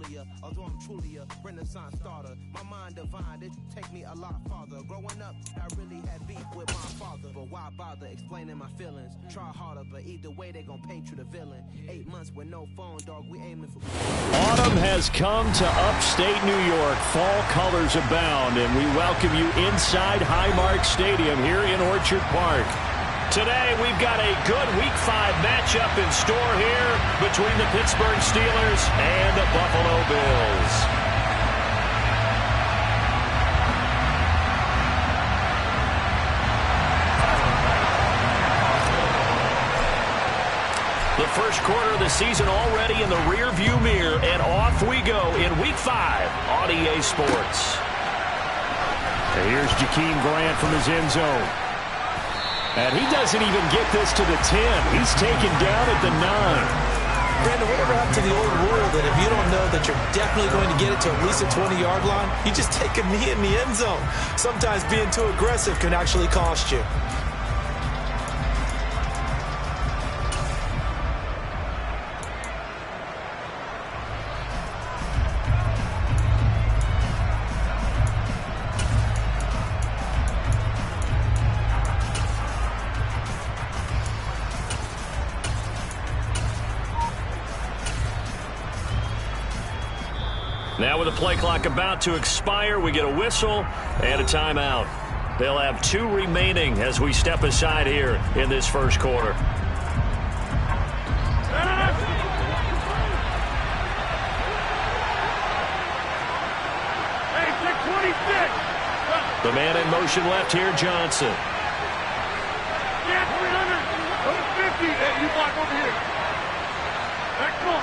Julia, although I'm truly a Renaissance starter. My mind divine, it take me a lot farther. Growing up, I really had beef with my father, but why bother explaining my feelings? Try harder, but either way they gon' paint you the villain. 8 months with no phone, dog, we aiming for... Autumn has come to upstate New York. Fall colors abound, and we welcome you inside Highmark Stadium here in Orchard Park. Today, we've got a good Week 5 matchup in store here between the Pittsburgh Steelers and the Buffalo Bills. The first quarter of the season already in the rearview mirror, and off we go in Week 5 on EA Sports. And here's Jakeem Grant from his end zone. And he doesn't even get this to the 10. He's taken down at the 9. Brandon, whatever happened to the old rule that if you don't know that you're definitely going to get it to at least a 20-yard line, you just take a knee in the end zone. Sometimes being too aggressive can actually cost you. Now with the play clock about to expire, we get a whistle and a timeout. They'll have 2 remaining as we step aside here in this first quarter. The man in motion left here, Johnson. Yeah, 300, 150. Hey, you block over here. Back, come on.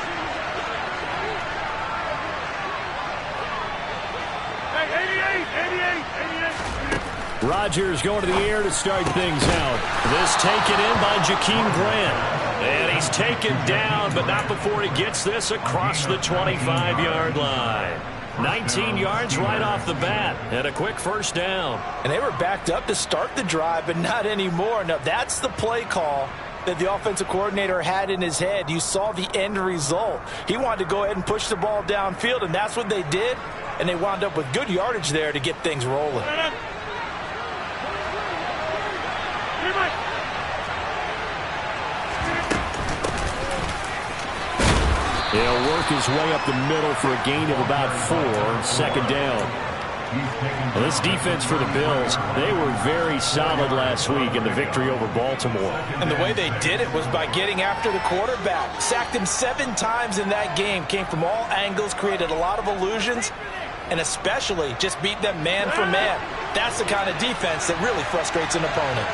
Rodgers going to the air to start things out. This taken in by Jakeem Grant. And he's taken down, but not before he gets this across the 25-yard line. 19 yards right off the bat, and a quick first down. And they were backed up to start the drive, but not anymore. Now, that's the play call that the offensive coordinator had in his head. You saw the end result. He wanted to go ahead and push the ball downfield, and that's what they did. And they wound up with good yardage there to get things rolling. He'll work his way up the middle for a gain of about 4, second down. Well, this defense for the Bills, they were very solid last week in the victory over Baltimore. And the way they did it was by getting after the quarterback. Sacked him 7 times in that game. Came from all angles, created a lot of illusions, and especially just beat them man for man. That's the kind of defense that really frustrates an opponent.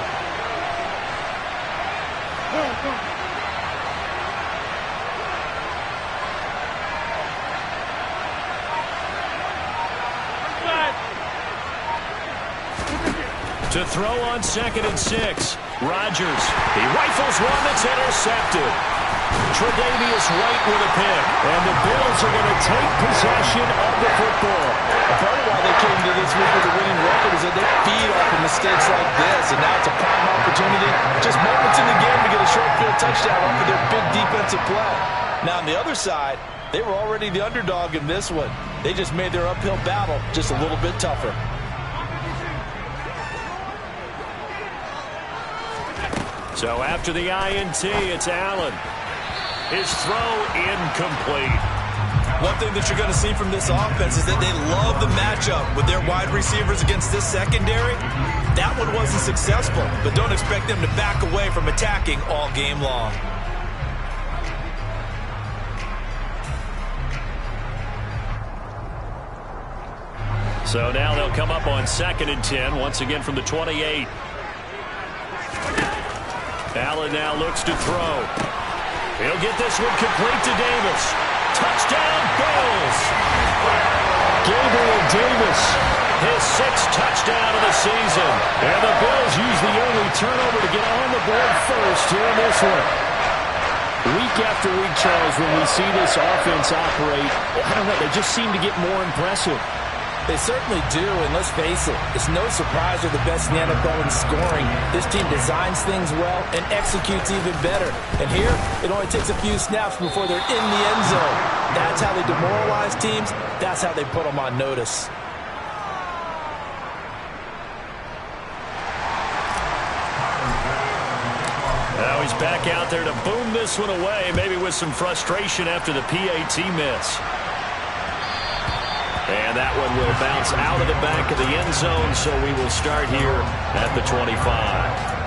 To throw on 2nd and 6. Rodgers. He rifles one that's intercepted. Tre'Davious White with a pick. And the Bills are going to take possession of the football. Part of why they came to this week with a winning record is that they feed off of mistakes like this. And now it's a prime opportunity, just moments in the game, to get a short field touchdown off of their big defensive play. Now on the other side, they were already the underdog in this one. They just made their uphill battle just a little bit tougher. So after the INT, it's Allen. His throw incomplete. One thing that you're going to see from this offense is that they love the matchup with their wide receivers against this secondary. That one wasn't successful, but don't expect them to back away from attacking all game long. So now they'll come up on 2nd and 10, once again from the 28. Allen now looks to throw. He'll get this one complete to Davis. Touchdown, Bills! Gabriel Davis, his 6th touchdown of the season. And the Bills use the early turnover to get on the board first here in this one. Week after week, Charles, when we see this offense operate, I don't know, they just seem to get more impressive. They certainly do, and let's face it, it's no surprise they're the best in the NFL in scoring. This team designs things well and executes even better. And here, it only takes a few snaps before they're in the end zone. That's how they demoralize teams. That's how they put them on notice. Now he's back out there to boom this one away, maybe with some frustration after the PAT miss. And that one will bounce out of the back of the end zone, so we will start here at the 25.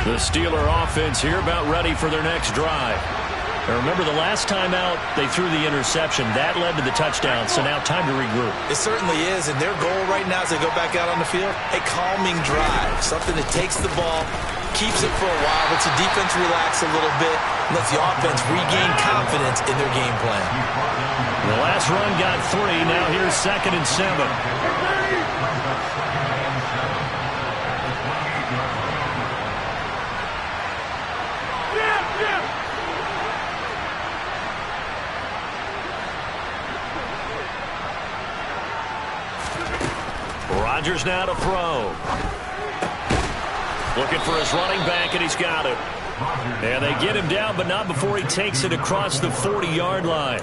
The Steeler offense here about ready for their next drive. And remember, the last time out, they threw the interception. That led to the touchdown, so now time to regroup. It certainly is, and their goal right now as they go back out on the field, a calming drive, something that takes the ball, keeps it for a while, lets the defense relax a little bit, and lets the offense regain confidence in their game plan. The last run got 3. Now here's 2nd and 7. Rodgers now to throw. Looking for his running back, and he's got it. And they get him down, but not before he takes it across the 40-yard line.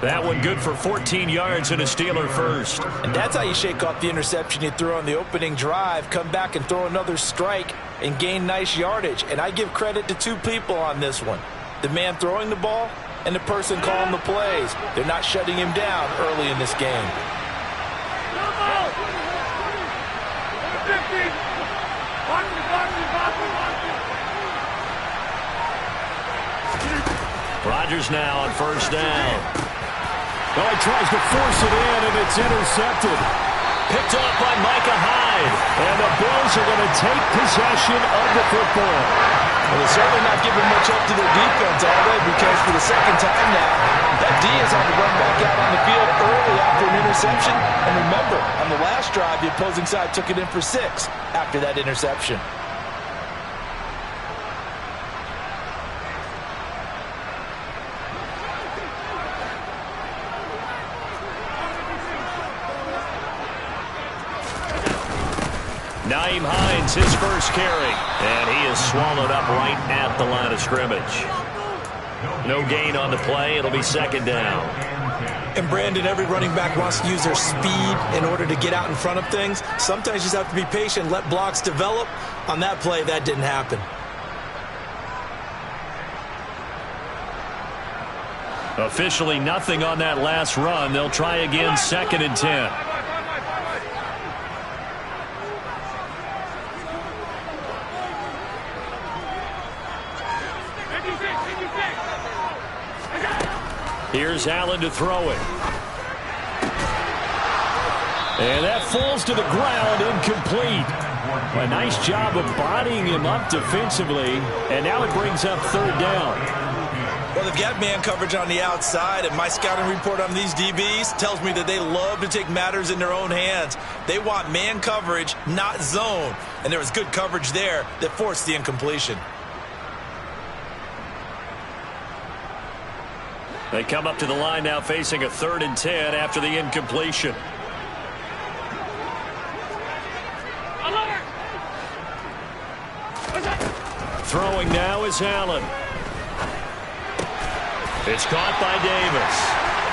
That one good for 14 yards and a Steeler first. And that's how you shake off the interception you threw on the opening drive, come back and throw another strike and gain nice yardage. And I give credit to two people on this one. The man throwing the ball and the person calling the plays. They're not shutting him down early in this game. Rodgers now on first down. Oh, he tries to force it in, and it's intercepted. Picked off by Micah Hyde. And the Bills are going to take possession of the football. Well, they're certainly not giving much up to their defense, are they? Because for the second time now, that D has had to run back out on the field early after an interception. And remember, on the last drive, the opposing side took it in for 6 after that interception. Nyheim Hines, his first carry, and he is swallowed up right at the line of scrimmage. No gain on the play. It'll be 2nd down. And Brandon, every running back wants to use their speed in order to get out in front of things. Sometimes you just have to be patient, let blocks develop. On that play, that didn't happen. Officially nothing on that last run. They'll try again, 2nd and 10. Here's Allen to throw it. And that falls to the ground, incomplete. A nice job of bodying him up defensively, and now it brings up 3rd down. Well, they've got man coverage on the outside, and my scouting report on these DBs tells me that they love to take matters in their own hands. They want man coverage, not zone, and there was good coverage there that forced the incompletion. They come up to the line now facing a 3rd and 10 after the incompletion. Throwing now is Allen. It's caught by Davis.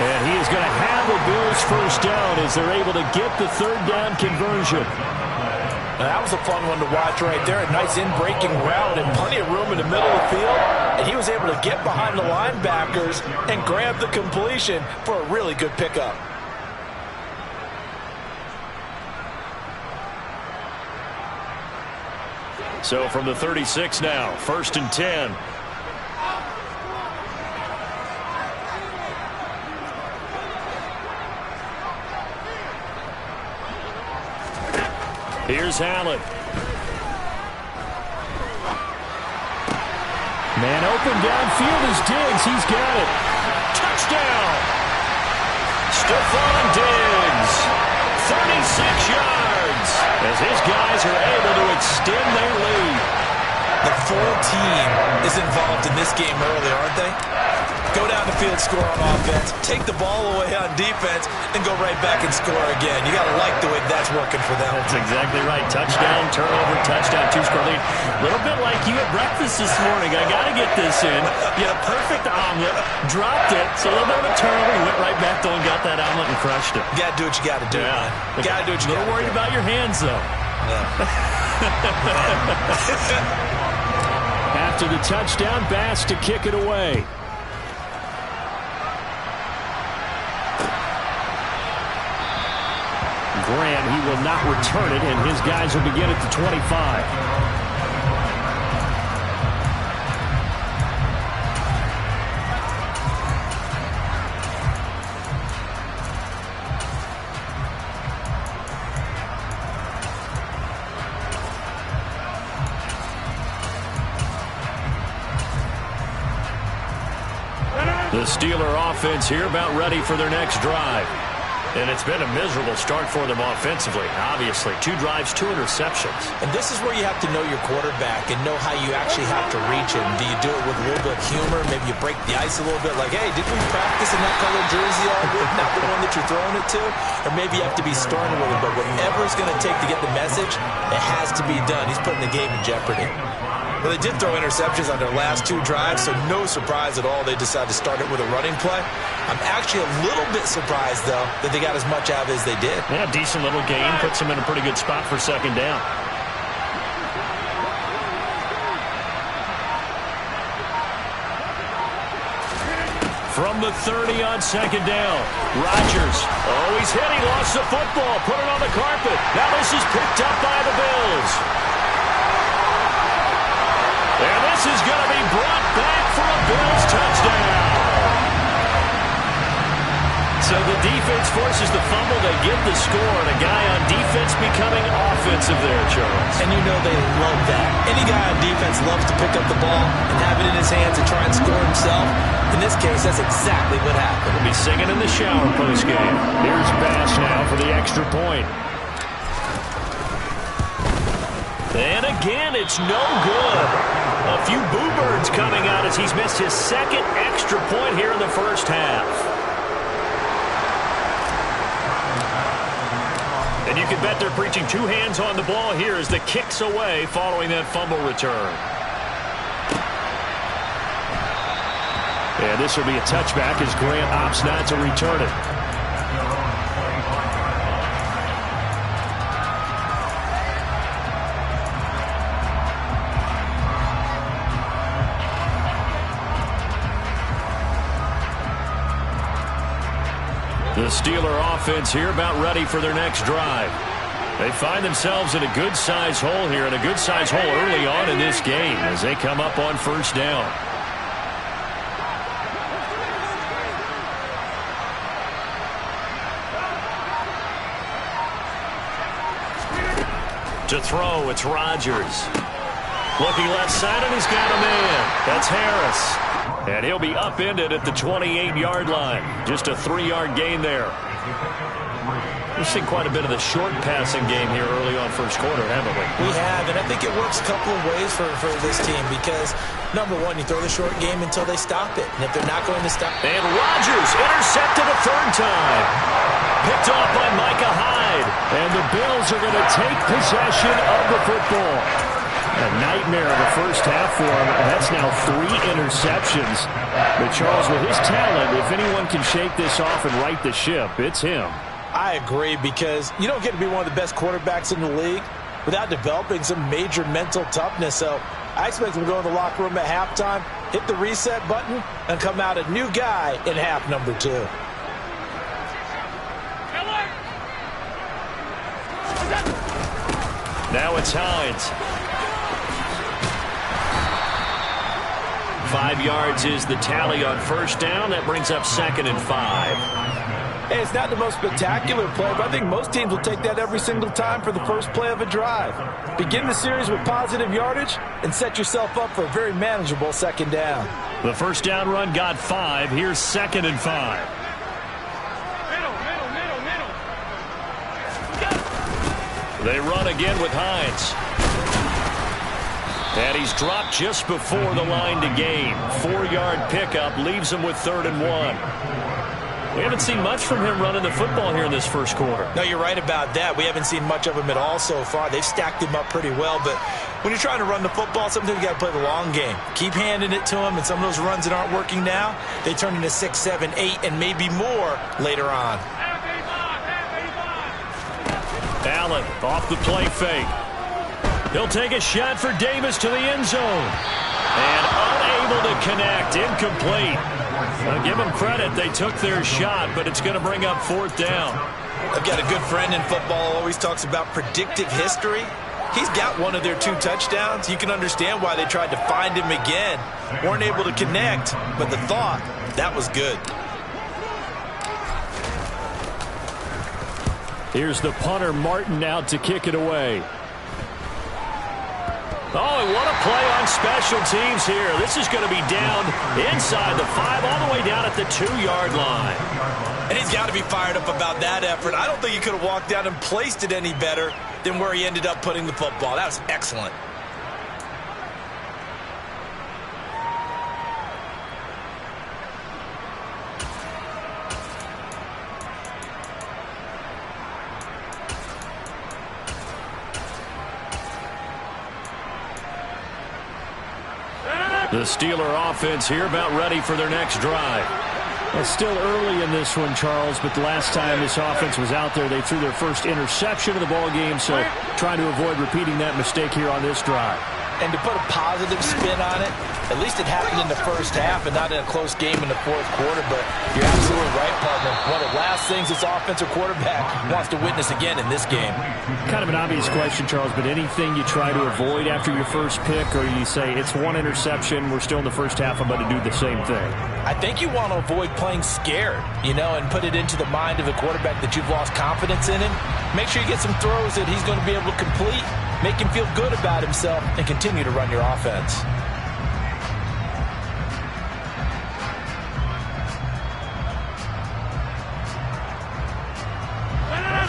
And he is going to have the Bills first down as they're able to get the 3rd down conversion. Now, that was a fun one to watch right there. A nice in-breaking route and plenty of room in the middle of the field. And he was able to get behind the linebackers and grab the completion for a really good pickup. So from the 36 now, 1st and 10. Here's Allen. Man open downfield is Diggs. He's got it. Touchdown. Stephon Diggs. 36 yards. As his guys are able to extend their lead. The full team is involved in this game early, aren't they? Go down the field, score on offense, take the ball away on defense, and go right back and score again. You got to like the way that's working for them. That's exactly right. Touchdown, turnover, touchdown, two-score lead. A little bit like you at breakfast this morning. I got to get this in. You had a perfect omelet, dropped it, so a little bit of a turnover. You went right back though and got that omelet and crushed it. You got to do what you got to do, man. You got to do what you got to do. A little worried about your hands, though. Yeah. After the touchdown, Bass to kick it away. Grant, he will not return it, and his guys will begin at the 25. The Steeler offense here about ready for their next drive. And it's been a miserable start for them offensively. Obviously, 2 drives, 2 interceptions. And this is where you have to know your quarterback and know how you actually have to reach him. Do you do it with a little bit of humor? Maybe you break the ice a little bit like, hey, didn't we practice in that colored jersey all week? Not the one that you're throwing it to? Or maybe you have to be stern with him. But whatever it's going to take to get the message, it has to be done. He's putting the game in jeopardy. Well, they did throw interceptions on their last 2 drives, so no surprise at all they decided to start it with a running play. I'm actually a little bit surprised, though, that they got as much out of it as they did. Yeah, decent little gain. Puts them in a pretty good spot for second down. From the 30 on second down, Rodgers. Oh, he's hit. He lost the football. Put it on the carpet. Now this is picked up by the Bills. And this is going to be brought back for a Bills touchdown. So the defense forces the fumble. They get the score. And a guy on defense becoming offensive there, Charles. And you know they love that. Any guy on defense loves to pick up the ball and have it in his hands and try and score himself. In this case, that's exactly what happened. He'll be singing in the shower post-game. Here's Bass now for the extra point. And again, it's no good. A few boo birds coming out as he's missed his second extra point here in the first half. And you can bet they're preaching 2 hands on the ball here as the kick's away following that fumble return. And this will be a touchback as Grant opts not to return it. The Steeler offense here about ready for their next drive. They find themselves in a good-sized hole here, and a good-sized hole early on in this game as they come up on first down. To throw, it's Rodgers. Looking left side, and he's got a man. That's Harris. And he'll be upended at the 28-yard line. Just a 3-yard gain there. We've seen quite a bit of the short passing game here early on first quarter, haven't we? We have, and I think it works a couple of ways for this team because, number one, you throw the short game until they stop it. And if they're not going to stop... And Rodgers intercepted a 3rd time. Picked off by Micah Hyde. And the Bills are going to take possession of the football. A nightmare of the first half for him. That's now 3 interceptions. But Charles, with his talent, if anyone can shake this off and right the ship, it's him. I agree because you don't get to be one of the best quarterbacks in the league without developing some major mental toughness. So I expect him to go in the locker room at halftime, hit the reset button, and come out a new guy in half number 2. Now it's Hines. 5 yards is the tally on first down. That brings up 2nd and 5. Hey, it's not the most spectacular play, but I think most teams will take that every single time for the first play of a drive. Begin the series with positive yardage and set yourself up for a very manageable second down. The first down run got 5. Here's 2nd and 5. They run again with Hines. And he's dropped just before the line to gain. 4-yard pickup leaves him with 3rd and 1. We haven't seen much from him running the football here in this first quarter. No, you're right about that. We haven't seen much of him at all so far. They've stacked him up pretty well, but when you're trying to run the football, sometimes you got to play the long game. Keep handing it to him, and some of those runs that aren't working now, they turn into 6, 7, 8, and maybe more later on. Allen off the play fake. He'll take a shot for Davis to the end zone. And unable to connect. Incomplete. Now give them credit. They took their shot, but it's going to bring up 4th down. I've got a good friend in football who always talks about predictive history. He's got one of their 2 touchdowns. You can understand why they tried to find him again. Weren't able to connect, but the thought, that was good. Here's the punter, Martin, out to kick it away. Oh, and what a play on special teams here. This is going to be down inside the 5, all the way down at the 2-yard line. And he's got to be fired up about that effort. I don't think he could have walked down and placed it any better than where he ended up putting the football. That was excellent. The Steeler offense here about ready for their next drive. It's still early in this one, Charles, but the last time this offense was out there, they threw their first interception of the ball game, so trying to avoid repeating that mistake here on this drive. And to put a positive spin on it, at least it happened in the first half and not in a close game in the fourth quarter, but you're absolutely right, partner. One of the last things this offensive quarterback wants to witness again in this game. Kind of an obvious question, Charles, but anything you try to avoid after your first pick, or you say it's 1 interception, we're still in the first half, I'm going to do the same thing? I think you want to avoid playing scared, and put it into the mind of the quarterback that you've lost confidence in him. Make sure you get some throws that he's going to be able to complete, make him feel good about himself, and continue to run your offense.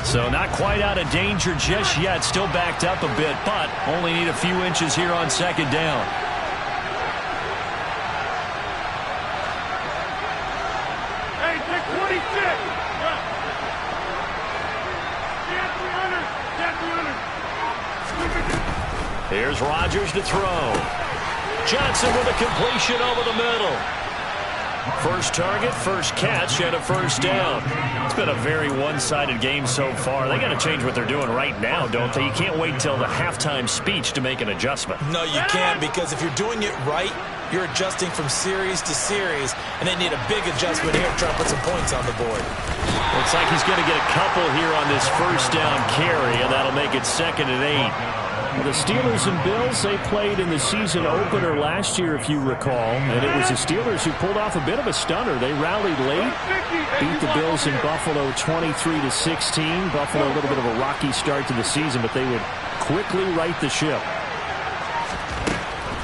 So not quite out of danger just yet. Still backed up a bit, but only need a few inches here on 2nd down. Hey, take 26. Here's Rodgers to throw. Johnson with a completion over the middle. First target, first catch, and a first down. It's been a very one-sided game so far. They got to change what they're doing right now, don't they? You can't wait until the halftime speech to make an adjustment. No, you can't, because if you're doing it right, you're adjusting from series to series, and they need a big adjustment here to try to put some points on the board. Looks like he's going to get a couple here on this first down carry, and that'll make it 2nd and 8. The Steelers and Bills, they played in the season opener last year, if you recall, and it was the Steelers who pulled off a bit of a stunner. They rallied late, beat the Bills in Buffalo 23-16. Buffalo, a little bit of a rocky start to the season, but they would quickly right the ship.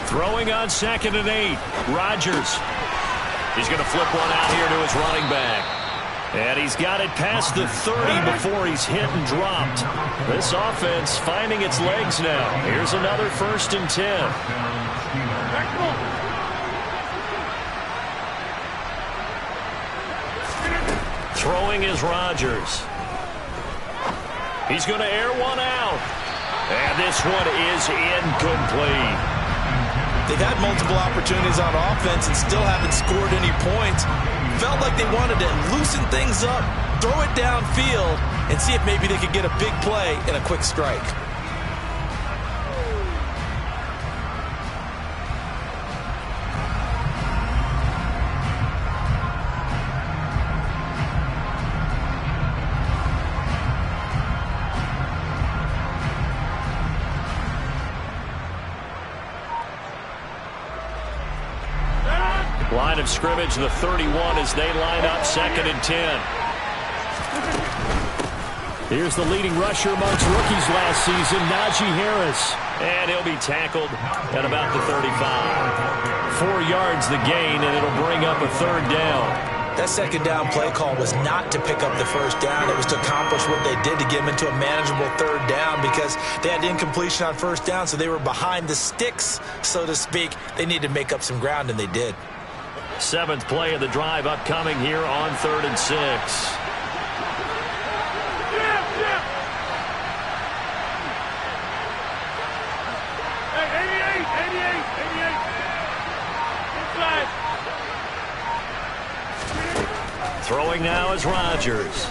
Throwing on 2nd and 8, Rodgers. He's going to flip one out here to his running back. And he's got it past the 30 before he's hit and dropped. This offense finding its legs now. Here's another 1st and 10. Throwing is Rodgers. He's going to air one out. And this one is incomplete. They've had multiple opportunities on offense and still haven't scored any points. Felt like they wanted to loosen things up, throw it downfield, and see if maybe they could get a big play and a quick strike. Line of scrimmage, the 31 as they line up 2nd and 10. Here's the leading rusher amongst rookies last season, Najee Harris. And he'll be tackled at about the 35. 4 yards the gain, and it'll bring up a third down. That second down play call was not to pick up the first down. It was to accomplish what they did to get them into a manageable third down because they had incompletion on first down, so they were behind the sticks, so to speak. They needed to make up some ground, and they did. 7th play of the drive upcoming here on 3rd and 6. Throwing now is Rodgers.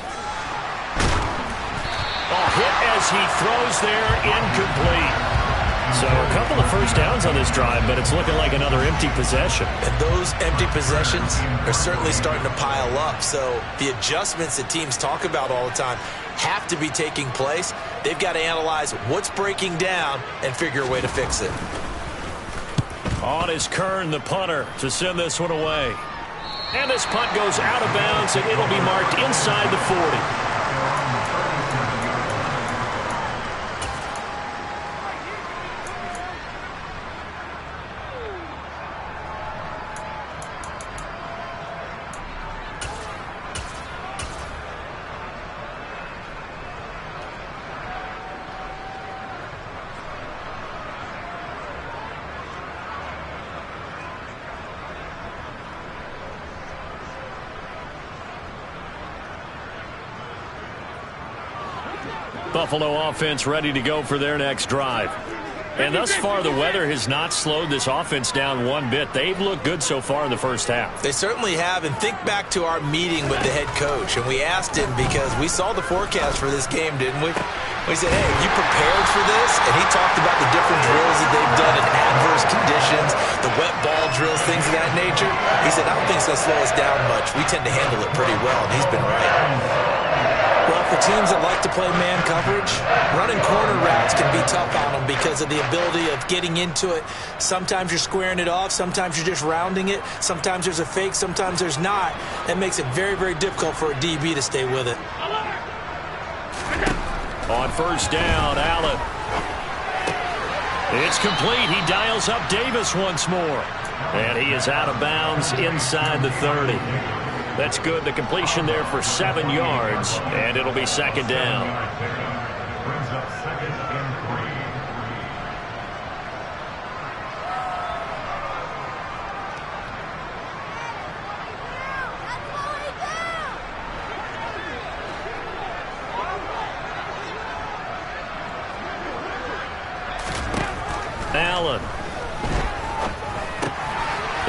Hit as he throws there, incomplete. So a couple of first downs on this drive, but it's looking like another empty possession. And those empty possessions are certainly starting to pile up. So the adjustments that teams talk about all the time have to be taking place. They've got to analyze what's breaking down and figure a way to fix it. On is Kern, the punter, to send this one away. And this punt goes out of bounds, and it'll be marked inside the 40. Buffalo offense ready to go for their next drive. And thus far, the weather has not slowed this offense down one bit. They've looked good so far in the first half. They certainly have. And think back to our meeting with the head coach. And we asked him because we saw the forecast for this game, didn't we? We said, hey, you prepared for this? And he talked about the different drills that they've done in adverse conditions, the wet ball drills, things of that nature. He said, I don't think it's going to slow us down much. We tend to handle it pretty well, and he's been right. Well, for teams that like to play man coverage, running corner routes can be tough on them because of the ability of getting into it. Sometimes you're squaring it off. Sometimes you're just rounding it. Sometimes there's a fake. Sometimes there's not. That makes it very, very difficult for a DB to stay with it. On first down, Allen. It's complete. He dials up Davis once more. And he is out of bounds inside the 30. That's good. The completion there for 7 yards, and it'll be second down. Allen.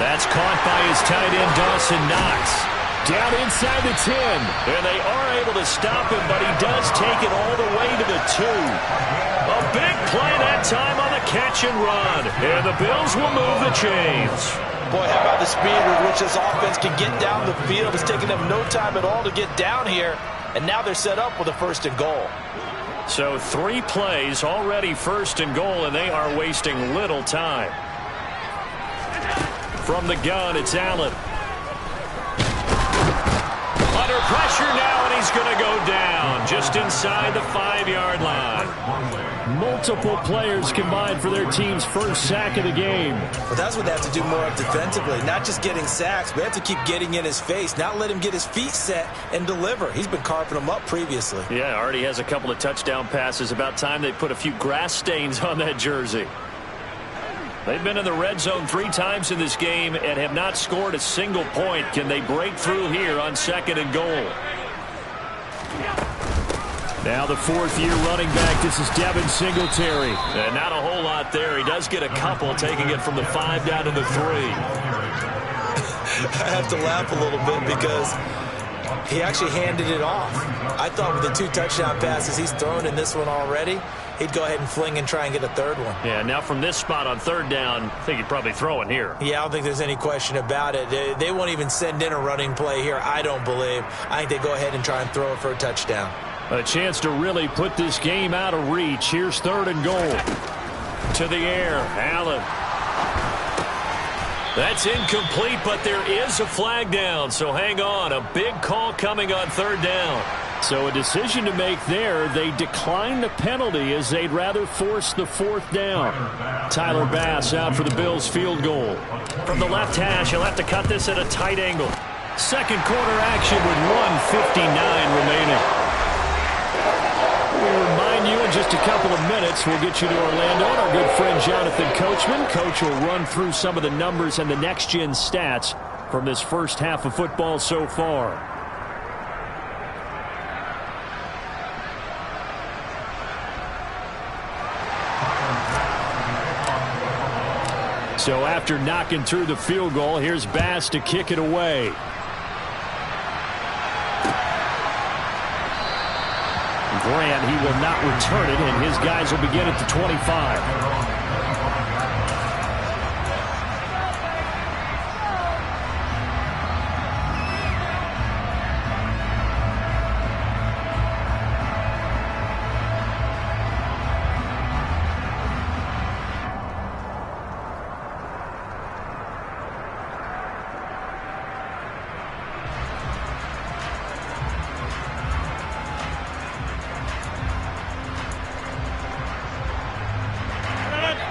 That's caught by his tight end, Dawson Knox. Down inside the 10. And they are able to stop him, but he does take it all the way to the 2. A big play that time on the catch and run. And the Bills will move the chains. Boy, how about the speed with which this offense can get down the field? It's taken them no time at all to get down here. And now they're set up with a 1st and goal. So 3 plays already 1st and goal, and they are wasting little time. From the gun, it's Allen. Under pressure now, and he's going to go down just inside the 5-yard line. Multiple players combined for their team's first sack of the game. Well, that's what they have to do more of defensively. Not just getting sacks, but they have to keep getting in his face, not let him get his feet set and deliver. He's been carving them up previously. Yeah, already has a couple of touchdown passes. About time they put a few grass stains on that jersey. They've been in the red zone 3 times in this game and have not scored a single point. Can they break through here on 2nd and goal? Now the 4th-year running back. This is Devin Singletary. And not a whole lot there. He does get a couple, taking it from the 5 down to the 3. I have to laugh a little bit because he actually handed it off. I thought with the 2 touchdown passes he's thrown in this one already, he'd go ahead and fling and try and get a 3rd one. Yeah, now from this spot on 3rd down, I think he'd probably throw it here. Yeah, I don't think there's any question about it. They won't even send in a running play here, I don't believe. I think they go ahead and try and throw it for a touchdown. A chance to really put this game out of reach. Here's 3rd and goal. To the air, Allen. That's incomplete, but there is a flag down, so hang on. A big call coming on 3rd down. So a decision to make there. They declined the penalty as they'd rather force the 4th down. Tyler Bass out for the Bills field goal. From the left hash, he'll have to cut this at a tight angle. Second quarter action with 1:59 remaining. We'll remind you in just a couple of minutes, we'll get you to Orlando and our good friend Jonathan Coachman. Coach will run through some of the numbers and the next-gen stats from this first half of football so far. So after knocking through the field goal, here's Bass to kick it away. Grant, he will not return it, and his guys will begin at the 25.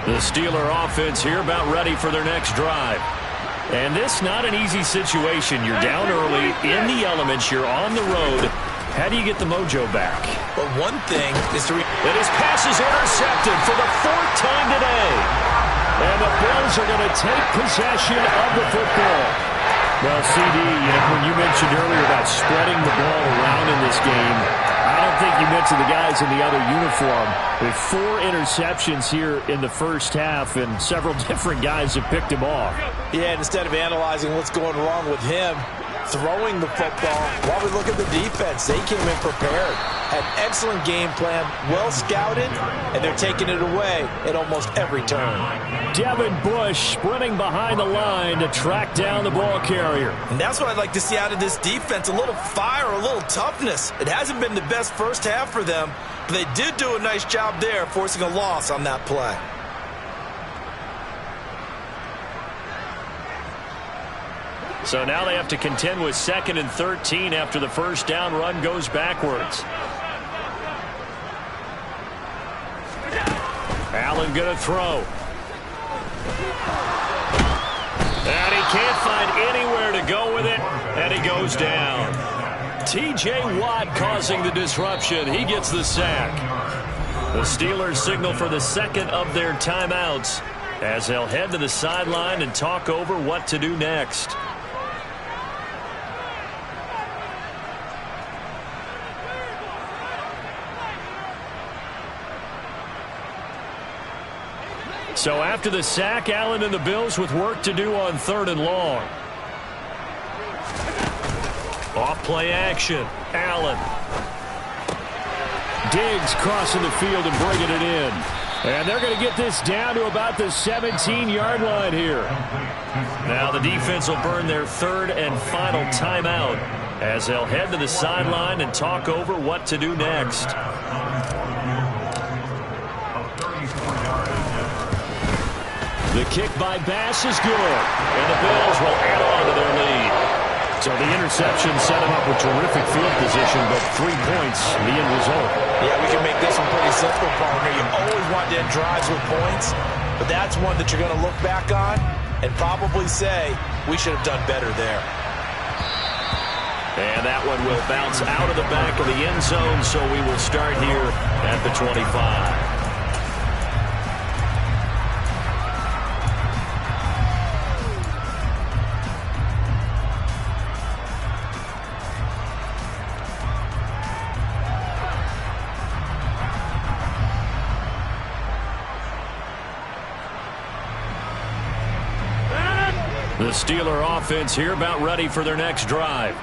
The Steeler offense here about ready for their next drive. And this not an easy situation. You're down early, in the elements, you're on the road. How do you get the mojo back? But one thing is that his pass is intercepted for the 4th time today. And the Bills are going to take possession of the football. Well, CD, when you mentioned earlier about spreading the ball around in this game, I don't think you mentioned the guys in the other uniform. With 4 interceptions here in the first half, and several different guys have picked him off. Yeah, and instead of analyzing what's going wrong with him, throwing the football, while we look at the defense, they came in prepared. Had excellent game plan, well scouted, and they're taking it away at almost every turn. Devin Bush sprinting behind the line to track down the ball carrier. And that's what I'd like to see out of this defense, a little fire, a little toughness. It hasn't been the best first half for them, but they did do a nice job there, forcing a loss on that play. So now they have to contend with 2nd and 13 after the first down run goes backwards. Allen going to throw. And he can't find anywhere to go with it, and he goes down. T.J. Watt causing the disruption. He gets the sack. The Steelers signal for the 2nd of their timeouts as they'll head to the sideline and talk over what to do next. So after the sack, Allen and the Bills with work to do on 3rd and long. Off play action. Allen. Diggs crossing the field and bringing it in. And they're going to get this down to about the 17-yard line here. Now the defense will burn their 3rd and final timeout as they'll head to the sideline and talk over what to do next. The kick by Bass is good, and the Bills will add on to their lead. So the interception set him up with terrific field position, but 3 points, the end result. Yeah, we can make this one pretty simple, partner. You always want to end drives with points, but that's one that you're going to look back on and probably say, we should have done better there. And that one will bounce out of the back of the end zone, so we will start here at the 25. The Steeler offense here about ready for their next drive.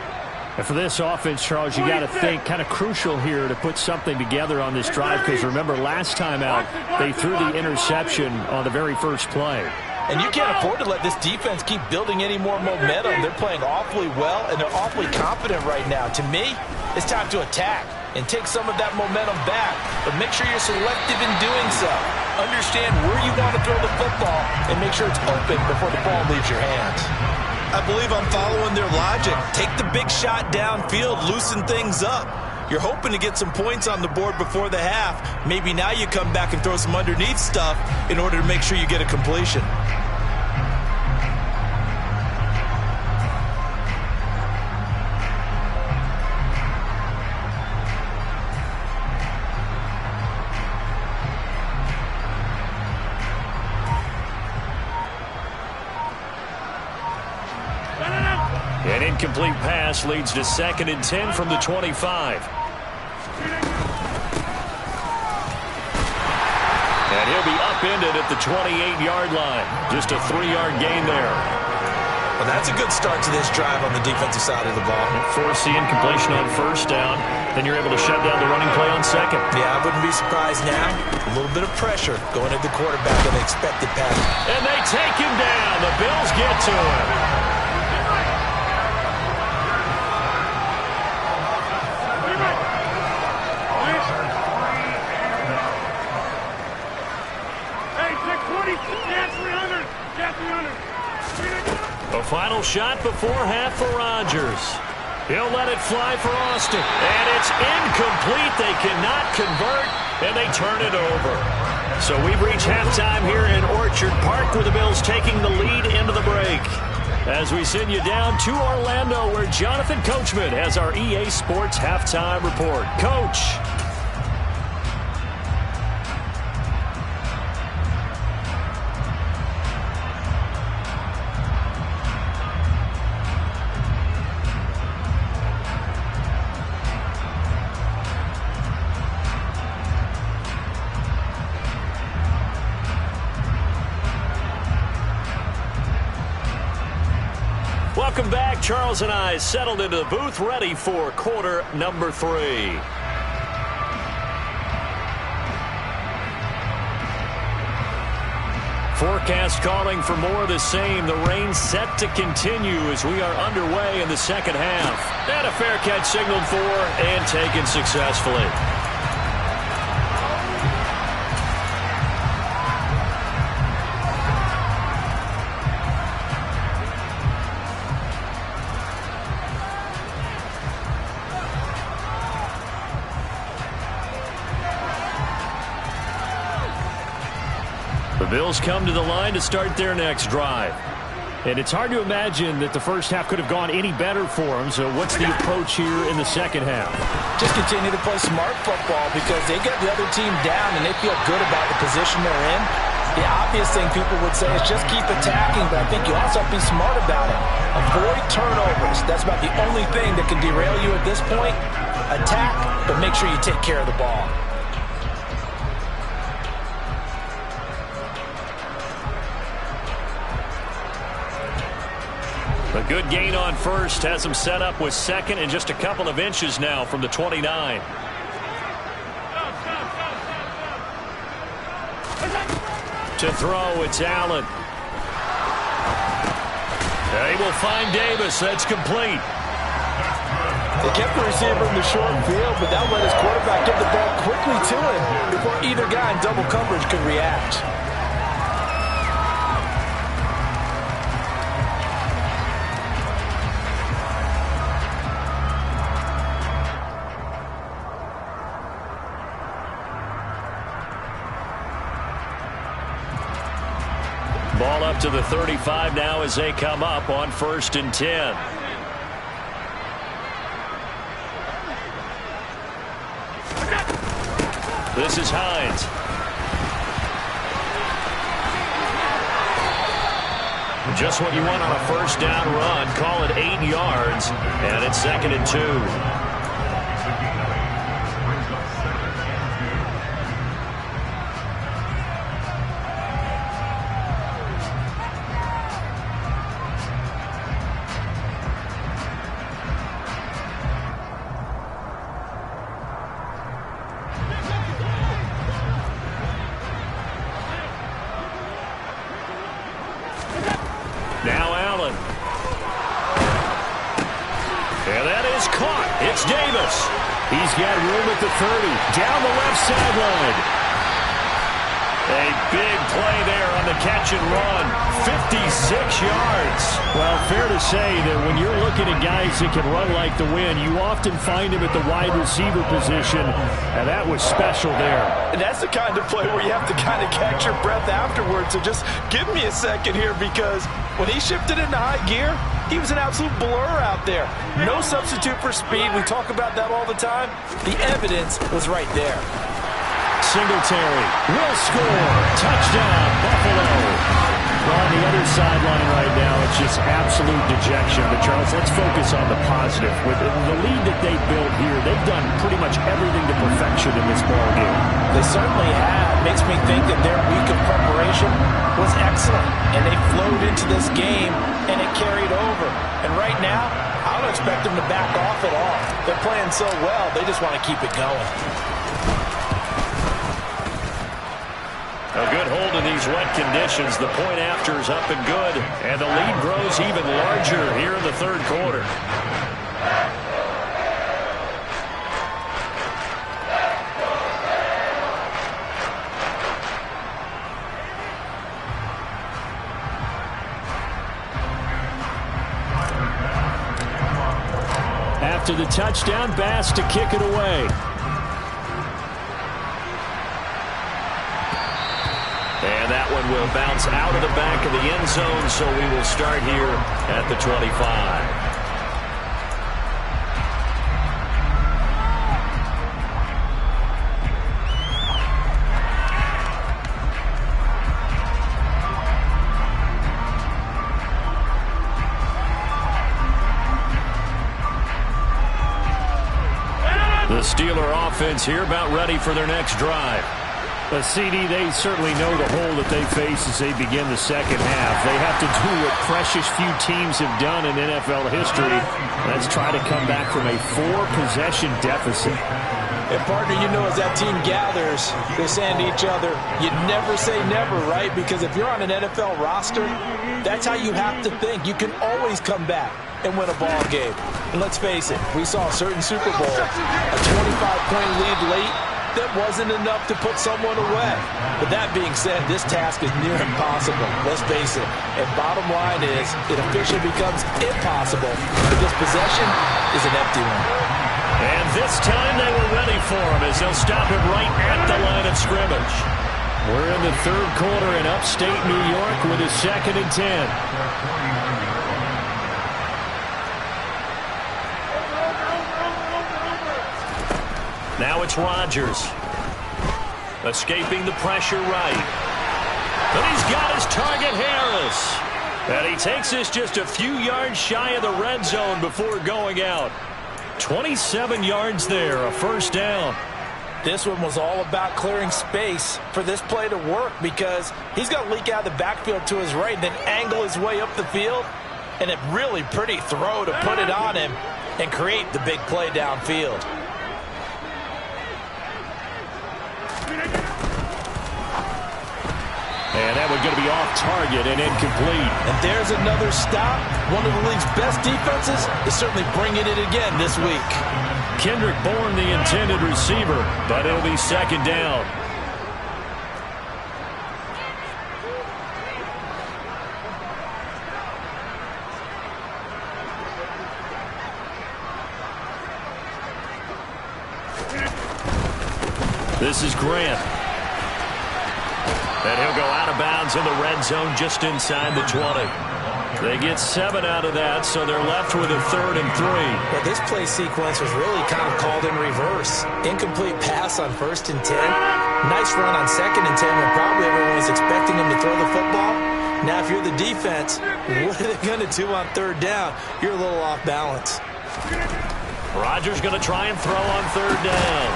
And for this offense, Charles, you got to think kind of crucial here to put something together on this drive, because remember last time out they threw the interception on the very first play. And you can't afford to let this defense keep building any more momentum. They're playing awfully well, and they're awfully confident right now. To me, it's time to attack and take some of that momentum back. But make sure you're selective in doing so. Understand where you want to throw the football and make sure it's open before the ball leaves your hands. I believe I'm following their logic. Take the big shot downfield, loosen things up. You're hoping to get some points on the board before the half. Maybe now you come back and throw some underneath stuff in order to make sure you get a completion. An incomplete pass leads to 2nd and 10 from the 25. And he'll be upended at the 28-yard line. Just a 3-yard gain there. Well, that's a good start to this drive on the defensive side of the ball. Force the incompletion on 1st down. Then you're able to shut down the running play on 2nd. Yeah, I wouldn't be surprised now. A little bit of pressure going at the quarterback on the expected pass. And they take him down. The Bills get to him. A final shot before half for Rodgers. He'll let it fly for Austin. And it's incomplete. They cannot convert, and they turn it over. So we've reached halftime here in Orchard Park with the Bills taking the lead into the break. As we send you down to Orlando where Jonathan Coachman has our EA Sports halftime report. Coach. Welcome back. Charles and I settled into the booth ready for quarter number 3. Forecast calling for more of the same. The rain set to continue as we are underway in the second half. And a fair catch signaled for and taken successfully. The Bills come to the line to start their next drive. And it's hard to imagine that the first half could have gone any better for them. So what's the approach here in the second half? Just continue to play smart football because they get the other team down and they feel good about the position they're in. The obvious thing people would say is just keep attacking, but I think you also have to be smart about it. Avoid turnovers. That's about the only thing that can derail you at this point. Attack, but make sure you take care of the ball. A good gain on first has him set up with 2nd and just a couple of inches now from the 29. To throw, it's Allen. They will find Davis. That's complete. They kept the receiver in the short field, but that let his quarterback get the ball quickly to him before either guy in double coverage could react. Ball up to the 35 now as they come up on 1st and 10. This is Hines. Just what you want on a first down run. Call it 8 yards, and it's 2nd and 2. Now Allen. And that is caught. It's Davis. He's got room at the 30. Down the left sideline. A big play there on the catch and run. 56 yards. Well, fair to say that when you're looking at guys that can run like the wind, you often find him at the wide receiver position, and that was special there. And that's the kind of play where you have to kind of catch your breath afterwards. So just give me a second here, because when he shifted into high gear, he was an absolute blur out there. No substitute for speed. We talk about that all the time. The evidence was right there. Singletary will score. Touchdown, Buffalo. Well, on the other sideline right now, it's just absolute dejection. But, Charles, let's focus on the positive. With the lead that they built here, they've done pretty much everything to perfection in this ballgame. They certainly have. Makes me think that their week of preparation was excellent. And they flowed into this game, and it carried over. And right now, I don't expect them to back off at all. They're playing so well, they just want to keep it going. A good hold in these wet conditions. The point after is up and good. And the lead grows even larger here in the third quarter. After the touchdown, Bass to kick it away. And that one will bounce out of the back of the end zone, so we will start here at the 25. The Steeler offense here about ready for their next drive. CD, they certainly know the hole that they face as they begin the second half. They have to do what precious few teams have done in NFL history. Let's try to come back from a 4-possession deficit. And, partner, you know, as that team gathers, they're saying to each other, you never say never, right? Because if you're on an NFL roster, that's how you have to think. You can always come back and win a ball game. And let's face it, we saw a certain Super Bowl, a 25-point lead late, that wasn't enough to put someone away. But that being said, this task is near impossible. Let's face it. And bottom line is, it officially becomes impossible if this possession is an empty one. And this time they were ready for him as they'll stop him right at the line of scrimmage. We're in the third quarter in upstate New York with a 2nd and 10. Now it's Rodgers. Escaping the pressure right. But he's got his target, Harris. And he takes this just a few yards shy of the red zone before going out. 27 yards there, a first down. This one was all about clearing space for this play to work, because he's got to leak out of the backfield to his right and then angle his way up the field. And a really pretty throw to put it on him and create the big play downfield. And that one's going to be off target and incomplete. And there's another stop. One of the league's best defenses is certainly bringing it again this week. Kendrick Bourne, the intended receiver, but it'll be 2nd down. This is Grant. And he'll go out of bounds in the red zone just inside the 20. They get 7 out of that, so they're left with a 3rd and 3. Well, this play sequence was really kind of called in reverse. Incomplete pass on 1st and 10. Nice run on 2nd and 10 when probably everyone was expecting him to throw the football. Now, if you're the defense, what are they going to do on 3rd down? You're a little off balance. Rodgers going to try and throw on 3rd down.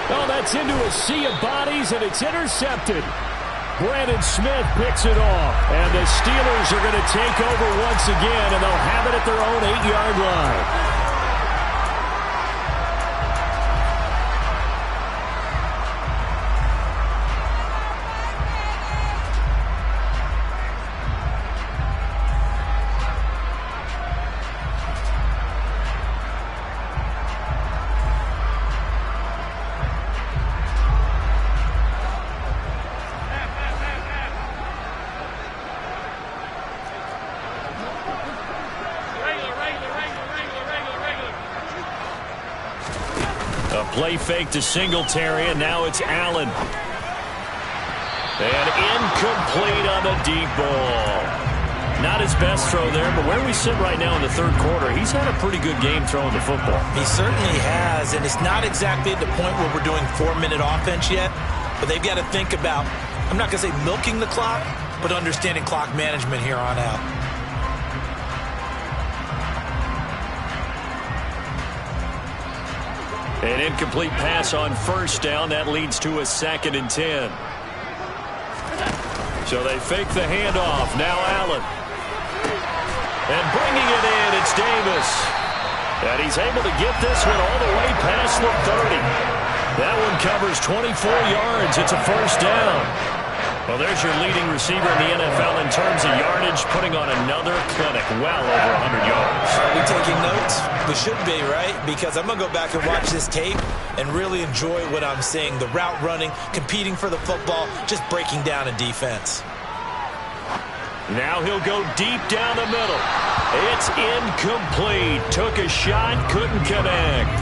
Oh, that's into a sea of bodies, and it's intercepted. Brandon Smith picks it off. And the Steelers are going to take over once again, and they'll have it at their own 8-yard line. play fake to Singletary, and now it's Allen. And incomplete on the deep ball. Not his best throw there, but where we sit right now in the third quarter, he's had a pretty good game throwing the football. He certainly has, and it's not exactly at the point where we're doing 4-minute offense yet, but they've got to think about, I'm not going to say milking the clock, but understanding clock management here on out. An incomplete pass on first down. That leads to a 2nd and 10. So they fake the handoff. Now Allen. And bringing it in, it's Davis. And he's able to get this one all the way past the 30. That one covers 24 yards. It's a first down. Well, there's your leading receiver in the NFL in terms of yardage, putting on another clinic, well over 100 yards. Are we taking notes? We should be, right? Because I'm going to go back and watch this tape and really enjoy what I'm seeing. The route running, competing for the football, just breaking down a defense. Now he'll go deep down the middle. It's incomplete. Took a shot, couldn't connect.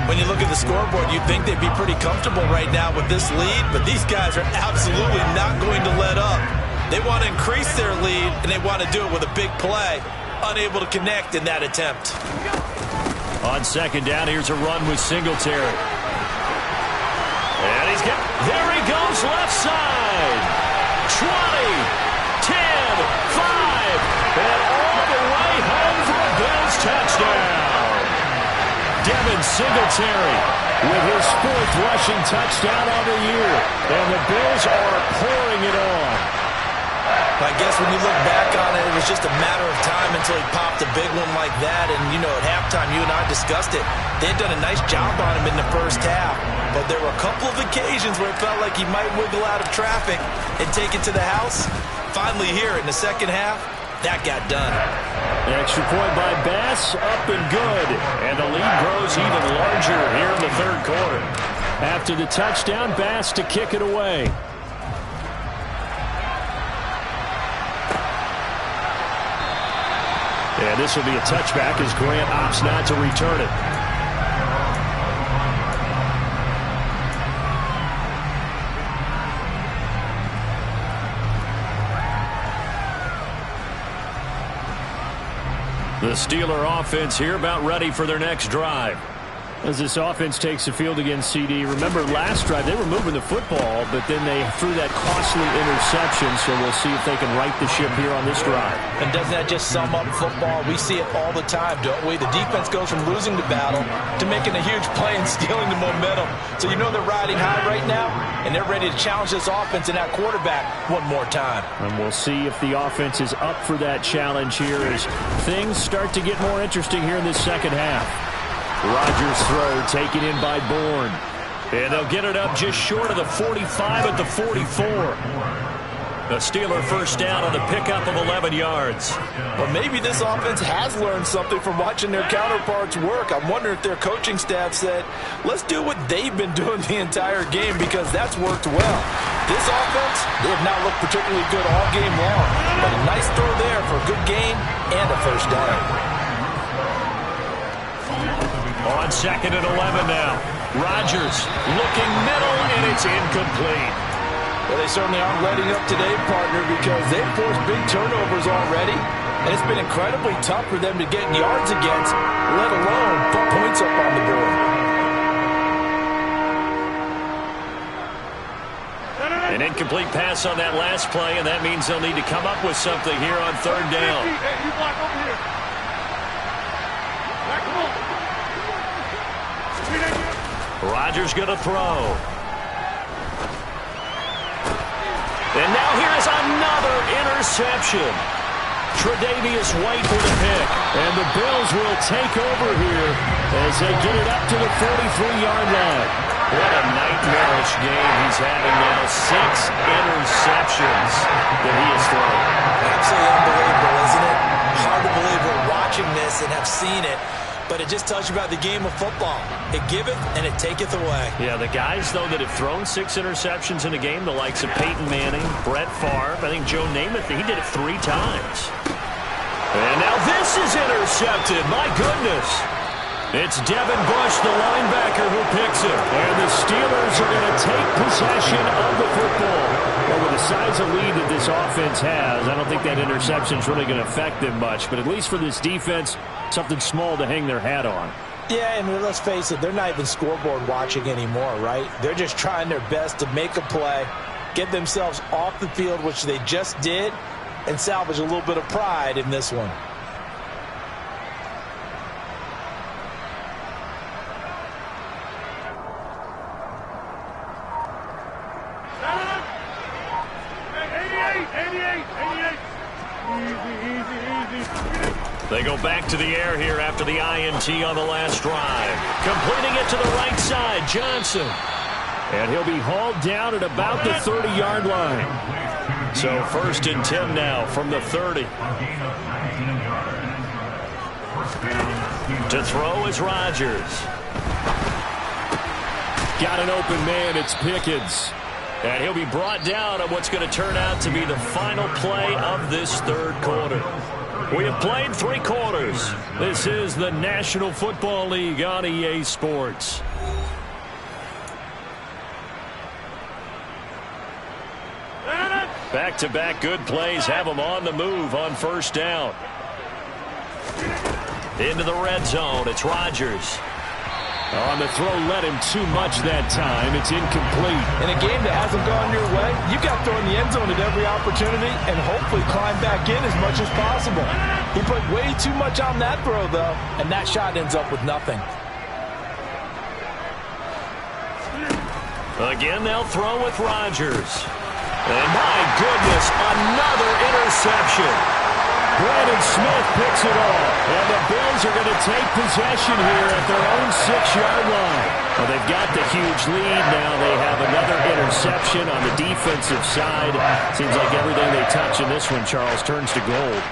When you look at the scoreboard, you'd think they'd be pretty comfortable right now with this lead, but these guys are absolutely not going to let up. They want to increase their lead, and they want to do it with a big play. Unable to connect in that attempt. On second down, here's a run with Singletary. And he's got, there he goes, left side. 20, 10, 5, and all the way home for a Bills touchdown. Devin Singletary with his 4th rushing touchdown of the year. And the Bills are pouring it on. I guess when you look back on it, it was just a matter of time until he popped a big one like that. And, you know, at halftime, you and I discussed it. They had done a nice job on him in the first half. But there were a couple of occasions where it felt like he might wiggle out of traffic and take it to the house. Finally here in the second half, that got done. The extra point by Bass, up and good. And the lead grows even larger here in the third quarter. After the touchdown, Bass to kick it away. And this will be a touchback as Grant opts not to return it. The Steeler offense here about ready for their next drive. As this offense takes the field against CD, remember last drive they were moving the football, but then they threw that costly interception, so we'll see if they can right the ship here on this drive. And doesn't that just sum up football? We see it all the time, don't we? The defense goes from losing the battle to making a huge play and stealing the momentum. So you know they're riding high right now, and they're ready to challenge this offense and that quarterback one more time. And we'll see if the offense is up for that challenge here as things start to get more interesting here in this second half. Rodgers' throw taken in by Bourne. And they'll get it up just short of the 45 at the 44. The Steeler first down on the pickup of 11 yards. Well, maybe this offense has learned something from watching their counterparts work. I'm wondering if their coaching staff said, let's do what they've been doing the entire game because that's worked well. This offense, they have not looked particularly good all game long. But a nice throw there for a good gain and a first down. On second and 11 now. Rodgers looking middle, and it's incomplete. Well, they certainly aren't letting up today, partner, because they've forced big turnovers already. And it's been incredibly tough for them to get yards against, let alone put points up on the board. An incomplete pass on that last play, and that means they'll need to come up with something here on third down. Hey, you block over here. Back him up. Rodgers going to throw. And now here is another interception. Tre'Davious White with a pick. And the Bills will take over here as they get it up to the 43-yard line. What a nightmarish game he's having now. 6 interceptions that he has thrown. Absolutely unbelievable, isn't it? Hard to believe we're watching this and have seen it. But it just tells you about the game of football. It giveth and it taketh away. Yeah, the guys, though, that have thrown 6 interceptions in a game, the likes of Peyton Manning, Brett Favre, I think Joe Namath, he did it 3 times. And now this is intercepted. My goodness. It's Devin Bush, the linebacker, who picks it. And the Steelers are going to take possession of the football. Well, with the size of lead that this offense has, I don't think that interception is really going to affect them much. But at least for this defense, something small to hang their hat on. Yeah, and let's face it, they're not even scoreboard watching anymore, right? They're just trying their best to make a play, get themselves off the field, which they just did, and salvage a little bit of pride in this one. They go back to the air here after the INT on the last drive. Completing it to the right side, Johnson. And he'll be hauled down at about the 30-yard line. So 1st and 10 now from the 30. To throw is Rodgers. Got an open man, it's Pickens. And he'll be brought down on what's going to turn out to be the final play of this third quarter. We have played 3 quarters. This is the National Football League on EA Sports. Back-to-back good plays have them on the move on 1st down. Into the red zone, it's Rodgers. On the throw, led him too much that time. It's incomplete. In a game that hasn't gone your way, you got to throw in the end zone at every opportunity and hopefully climb back in as much as possible. He put way too much on that throw, though, and that shot ends up with nothing. Again, they'll throw with Rodgers. And my goodness, another interception. Brandon Smith picks it off, and the Bills are going to take possession here at their own 6-yard line. Well, they've got the huge lead. Now they have another interception on the defensive side. Seems like everything they touch in this one, Charles, turns to gold.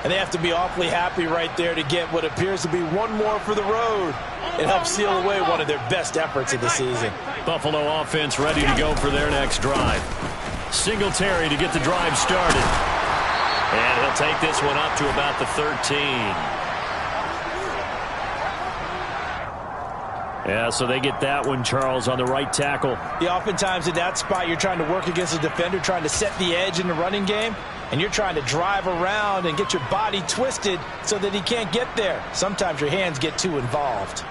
And they have to be awfully happy right there to get what appears to be one more for the road. It helps seal away one of their best efforts of the season. Buffalo offense ready to go for their next drive. Singletary to get the drive started. And he'll take this one up to about the 13. Yeah, so they get that one, Charles, on the right tackle. Yeah, oftentimes in that spot, you're trying to work against a defender, trying to set the edge in the running game, and you're trying to drive around and get your body twisted so that he can't get there. Sometimes your hands get too involved.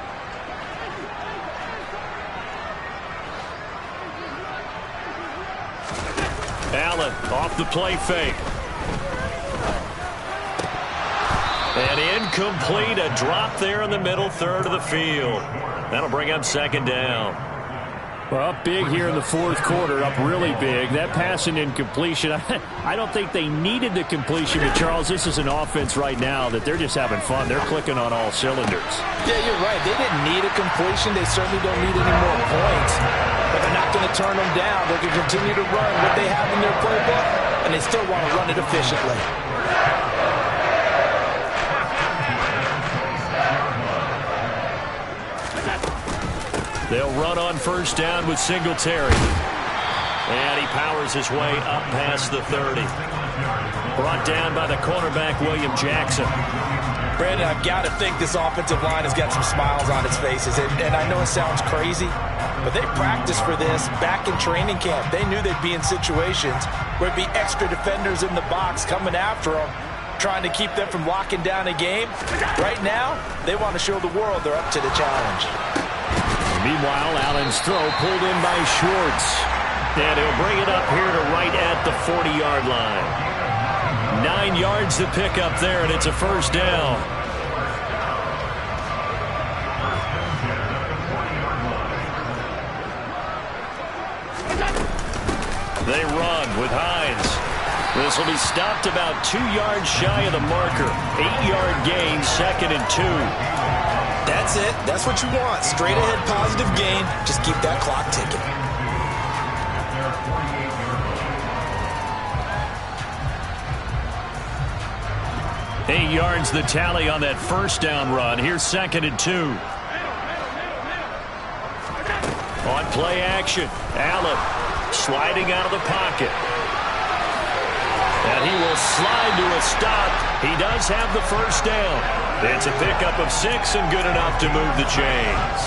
Allen off the play fake. And incomplete, a drop there in the middle third of the field. That'll bring up 2nd down. Well, up big here in the 4th quarter, up really big. That pass and incompletion, I don't think they needed the completion, but Charles, this is an offense right now that they're just having fun. They're clicking on all cylinders. Yeah, you're right. They didn't need a completion. They certainly don't need any more points. But they're not going to turn them down. They can continue to run what they have in their playbook, and they still want to run it efficiently. They'll run on 1st down with Singletary. And he powers his way up past the 30. Brought down by the cornerback, William Jackson. Brandon, I've got to think this offensive line has got some smiles on its faces. And I know it sounds crazy, but they practiced for this back in training camp. They knew they'd be in situations where it'd be extra defenders in the box coming after them, trying to keep them from locking down a game. Right now, they want to show the world they're up to the challenge. Meanwhile, Allen's throw pulled in by Schwartz. And he'll bring it up here to right at the 40-yard line. 9 yards to pick up there, and it's a 1st down. They run with Hines. This will be stopped about 2 yards shy of the marker. 8-yard gain, 2nd and 2. That's it. That's what you want. Straight ahead positive gain. Just keep that clock ticking. Eight yards the tally on that 1st down run. Here's 2nd and 2. On play action, Allen sliding out of the pocket. And he will slide to a stop He does have the first down. It's a pickup of 6 and good enough to move the chains.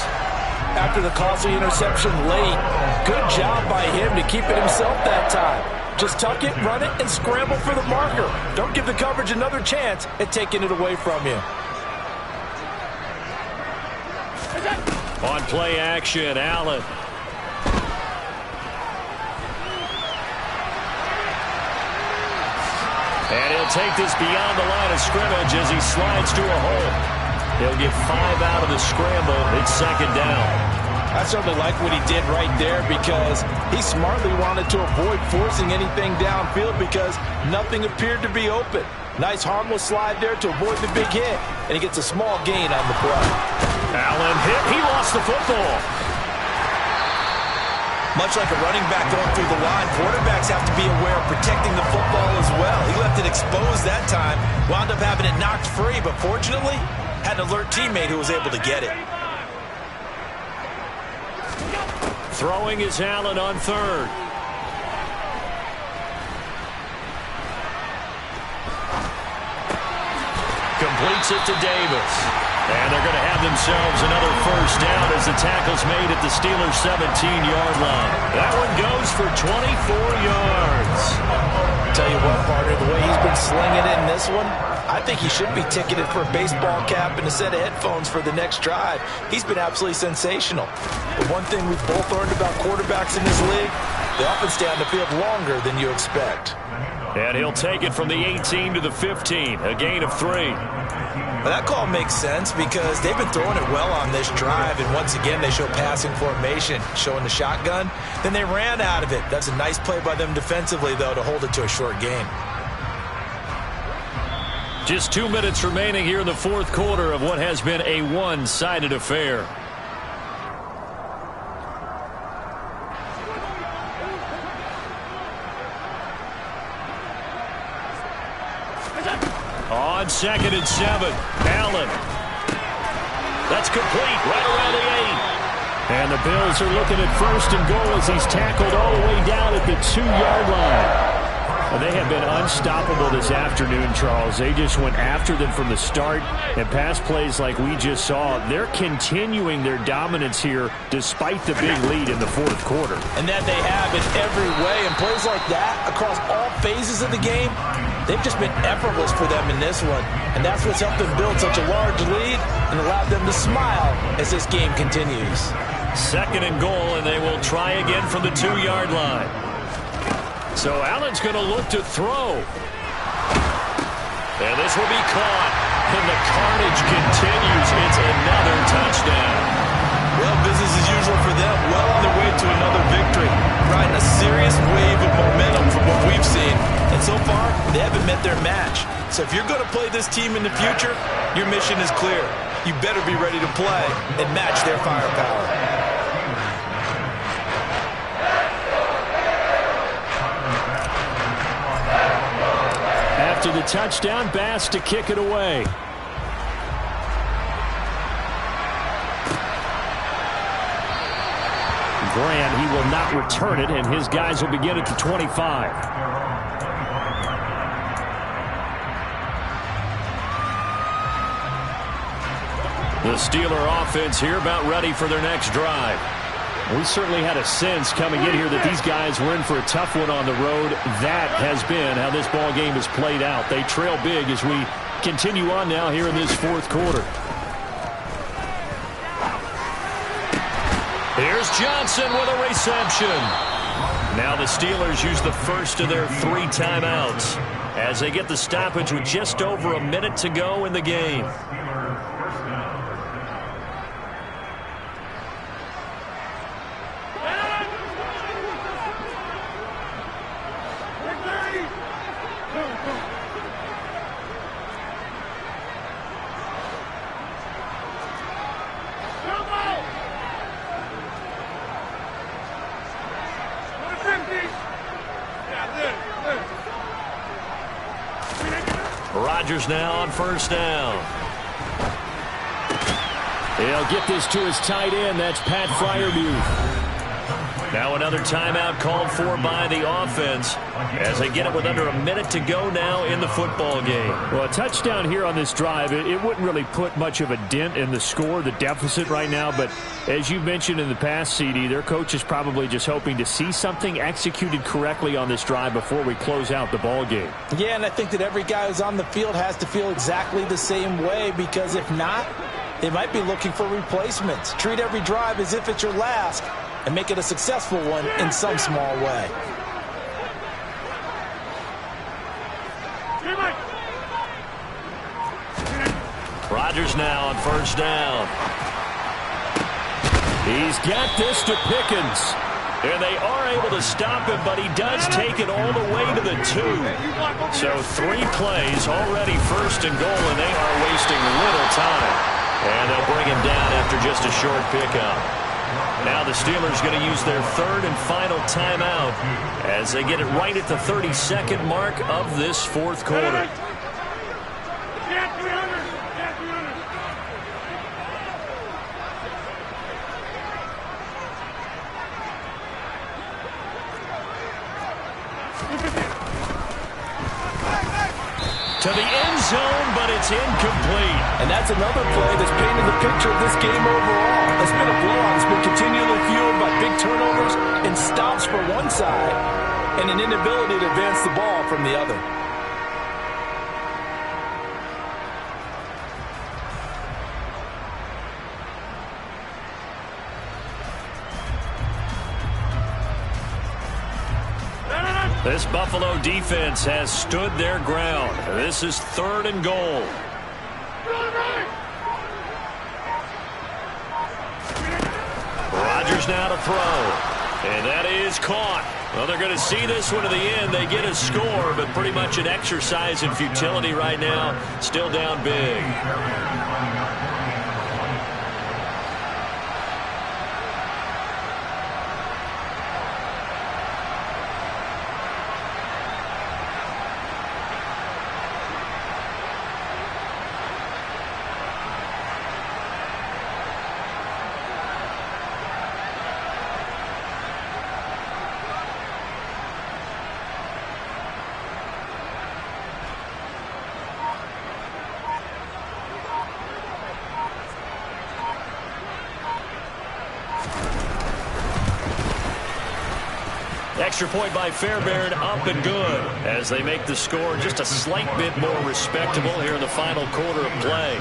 After the costly interception late, good job by him to keep it himself that time. Just tuck it, run it, and scramble for the marker. Don't give the coverage another chance at taking it away from you. On play action, Allen. And he'll take this beyond the line of scrimmage as he slides to a hole. He'll get 5 out of the scramble. It's second down. I certainly like what he did right there because he smartly wanted to avoid forcing anything downfield because nothing appeared to be open. Nice harmless slide there to avoid the big hit, and he gets a small gain on the play. Allen hit. He lost the football. Much like a running back going through the line, quarterbacks have to be aware of protecting the football as well. He left it exposed that time, wound up having it knocked free, but fortunately, had an alert teammate who was able to get it. Throwing is Allen on third. Completes it to Davis. And they're going to have themselves another first down as the tackle's made at the Steelers' 17-yard line. That one goes for 24 yards. Tell you what, partner, the way he's been slinging it in this one, I think he should be ticketed for a baseball cap and a set of headphones for the next drive. He's been absolutely sensational. But one thing we've both learned about quarterbacks in this league, they often stay on the field longer than you expect. And he'll take it from the 18 to the 15, a gain of 3. Well, that call makes sense because they've been throwing it well on this drive, and once again they show passing formation, showing the shotgun. Then they ran out of it. That's a nice play by them defensively, though, to hold it to a short gain. Just 2 minutes remaining here in the fourth quarter of what has been a one-sided affair. On 2nd and 7, Allen. That's complete right around the 8. And the Bills are looking at 1st and goal as he's tackled all the way down at the 2-yard line. Well, they have been unstoppable this afternoon, Charles. They just went after them from the start, and pass plays like we just saw, they're continuing their dominance here despite the big lead in the fourth quarter. And that they have in every way, and plays like that across all phases of the game, they've just been effortless for them in this one. And that's what's helped them build such a large lead and allowed them to smile as this game continues. 2nd and goal, and they will try again from the 2-yard line. So Allen's going to look to throw. And this will be caught. And the carnage continues. It's another touchdown. Well, business as usual for them. Well on their way to another victory. Riding a serious wave of momentum from what we've seen. And so far, they haven't met their match. So if you're going to play this team in the future, your mission is clear. You better be ready to play and match their firepower. After the touchdown, Bass to kick it away. Grant, he will not return it, and his guys will begin at the 25. The Steeler offense here about ready for their next drive. We certainly had a sense coming in here that these guys were in for a tough one on the road. That has been how this ball game has played out. They trail big as we continue on now here in this fourth quarter. Here's Johnson with a reception. Now the Steelers use the first of their 3 timeouts as they get the stoppage with just over a minute to go in the game. Rodgers now on first down. He'll get this to his tight end. That's Pat Freiermuth. Now another timeout called for by the offense as they get it with under a minute to go now in the football game. Well, a touchdown here on this drive, it wouldn't really put much of a dent in the score, the deficit right now. But as you mentioned in the past, CD, their coach is probably just hoping to see something executed correctly on this drive before we close out the ball game. Yeah, and I think that every guy who's on the field has to feel exactly the same way, because if not, they might be looking for replacements. Treat every drive as if it's your last and make it a successful one in some small way. Rodgers now on first down. He's got this to Pickens. And they are able to stop him, but he does take it all the way to the 2. So 3 plays, already first and goal, and they are wasting little time. And they'll bring him down after just a short pickup. Now the Steelers going to use their 3rd and final timeout as they get it right at the 32nd mark of this 4th quarter. To the end zone, but it's incomplete. And that's another play that's painted the picture of this game overall. It's been a blowout. It's been continually fueled by big turnovers and stops for one side and an inability to advance the ball from the other. This Buffalo defense has stood their ground. This is 3rd and goal. Rodgers now to throw. And that is caught. Well, they're going to see this one to the end. They get a score, but pretty much an exercise in futility right now. Still down big. Extra point by Fairbairn, up and good as they make the score just a slight bit more respectable here in the final quarter of play.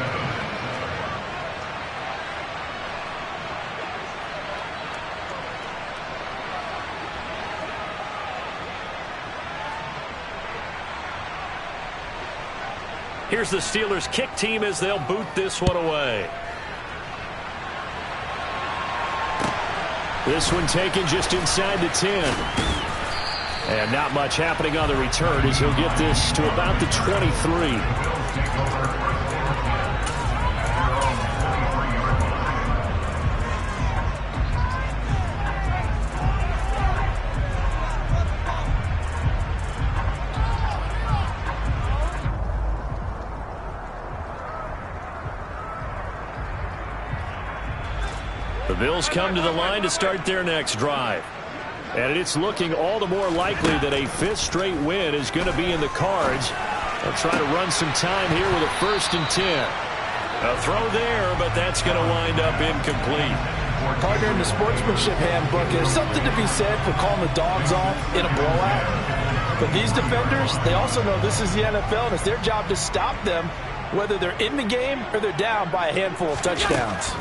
Here's the Steelers kick team as they'll boot this one away. This one taken just inside the 10. And not much happening on the return as he'll get this to about the 23. The Bills come to the line to start their next drive. And it's looking all the more likely that a 5th straight win is going to be in the cards. They'll try to run some time here with a 1st and 10. A throw there, but that's going to wind up incomplete. Partner, in the sportsmanship handbook, there's something to be said for calling the dogs off in a blowout. But these defenders, they also know this is the NFL, and it's their job to stop them, whether they're in the game or they're down by a handful of touchdowns.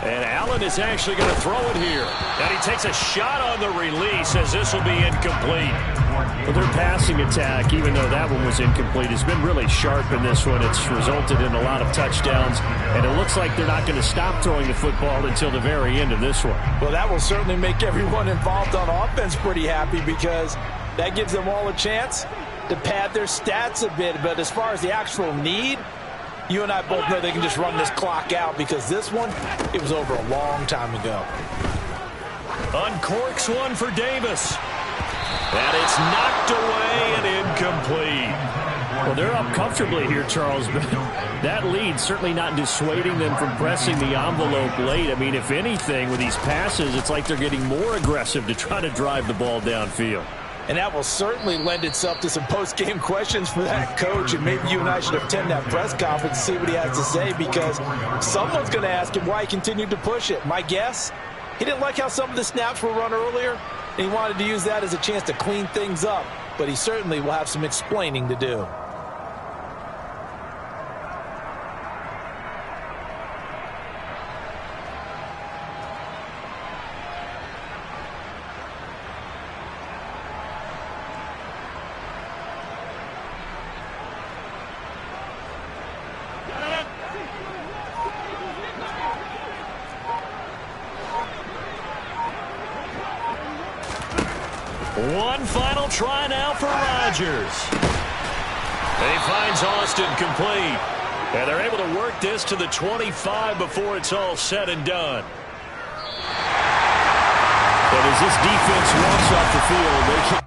And Allen is actually going to throw it here. And he takes a shot on the release as this will be incomplete. Well, their passing attack, even though that one was incomplete, has been really sharp in this one. It's resulted in a lot of touchdowns, and it looks like they're not going to stop throwing the football until the very end of this one. Well, that will certainly make everyone involved on offense pretty happy, because that gives them all a chance to pad their stats a bit. But as far as the actual need, you and I both know they can just run this clock out, because this one, it was over a long time ago. Uncorks one for Davis. And it's knocked away and incomplete. Well, they're up comfortably here, Charles, but that lead certainly not dissuading them from pressing the envelope late. I mean, if anything, with these passes, it's like they're getting more aggressive to try to drive the ball downfield. And that will certainly lend itself to some post-game questions for that coach, and maybe you and I should attend that press conference and see what he has to say, because someone's going to ask him why he continued to push it. My guess, he didn't like how some of the snaps were run earlier, and he wanted to use that as a chance to clean things up, but he certainly will have some explaining to do. One final try now for Rodgers. He finds Austin complete. And they're able to work this to the 25 before it's all said and done. And as this defense walks off the field, they can